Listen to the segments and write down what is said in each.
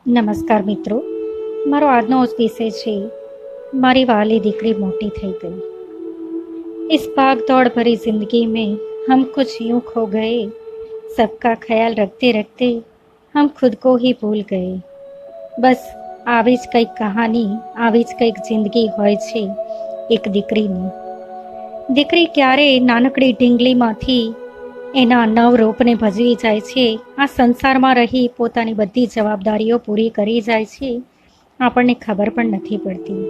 નમસ્કાર મિત્રો, મારો આજનો વિષય છે મારી વાલી દીકરી મોટી થઈ गई। इस भाग दौड़ भरी जिंदगी में हम कुछ यूं खो गए, सबका ख्याल रखते रखते हम खुद को ही भूल गए। બસ આવી જ કંઈક કહાની, આવી જ કંઈક જિંદગી હોય છે એક દીકરીની। દીકરી ક્યારેય નાનકડી ઢીંગલીમાંથી એના નવ રૂપને ભજવી જાય છે, આ સંસારમાં રહી પોતાની બધી જવાબદારીઓ પૂરી કરી જાય છે, આપણને ખબર પણ નથી પડતી।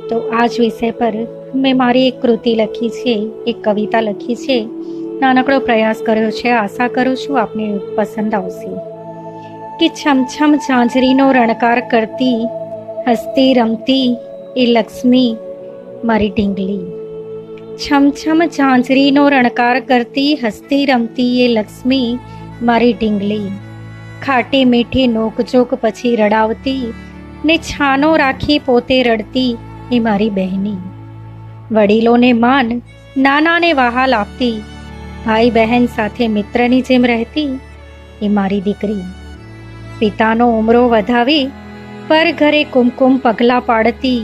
તો આ જ વિષય પર મેં મારી એક કૃતિ લખી છે, એક કવિતા લખી છે, નાનકડો પ્રયાસ કર્યો છે। આશા કરું છું આપને પસંદ આવશે। કે છમછમ ઝાંઝરીનો રણકાર કરતી, હસતી રમતી એ લક્ષ્મી મારી ઢીંગલી। છમછમ ઝાંઝરીનો રણકાર કરતી, હસતી રમતી એ લક્ષ્મી મારી ઢીંગલી। ખાટી મીઠી નોકઝોક પછી રડાવતી, ને છાનો રાખી પોતે રડતી એ મારી બહેની। વડીલોને માન, નાનાને વહાલ આપતી, ભાઈ બહેન સાથે મિત્રની જેમ રહેતી એ મારી દીકરી। પિતાનો ઉમરો વધાવી પર ઘરે કુમકુમ પગલાં પાડતી,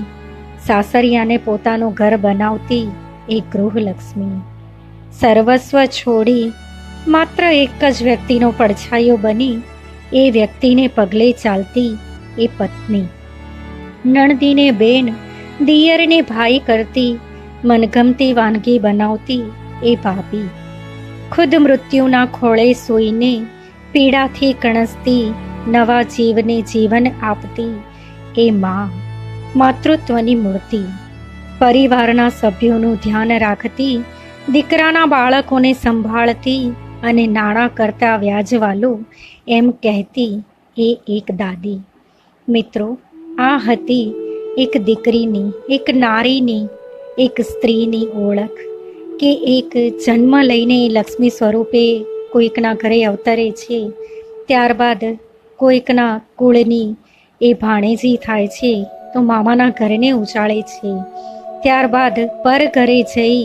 સાસરિયાને પોતાનું ઘર બનાવતી એ ગૃહલક્ષ્મી। સર્વસ્વ છોડી માત્ર એક જ વ્યક્તિનો પડછાયો બની એ વ્યક્તિને પગલે ચાલતી એ પત્ની। નણદીને બેન, દિયરને ભાઈ કરતી, મનગમતી વાનગી બનાવતી એ ભાભી। ખુદ મૃત્યુના ખોળે સૂઈને પીડાથી કણસતી, નવા જીવને જીવન આપતી એ મા। માતૃત્વની મૂર્તિ। પરિવારના સભ્યોનું ધ્યાન રાખતી, દીકરાના બાળકોને સંભાળતી, અને નાણાં કરતા વ્યાજવાલું એમ કહેતી એ એક દાદી। મિત્રો, આ હતી એક દીકરીની, એક નારીની, એક સ્ત્રીની ઓળખ, કે એક જન્મ લઈને લક્ષ્મી સ્વરૂપે કોઈકના ઘરે અવતરે છે, ત્યારબાદ કોઈકના કુળની એ ભાણેજી થાય છે તો મામાના ઘરને ઉજાળે છે, ત્યારબાદ પર ઘરે જઈ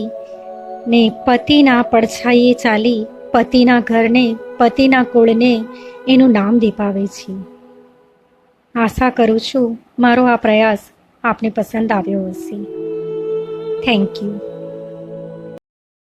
ને પતિના પડછાયે ચાલી પતિના ઘરને, પતિના કુળને એનું નામ દીપાવે છે। આશા કરું છું મારો આ પ્રયાસ આપને પસંદ આવ્યો હશે। Thank you.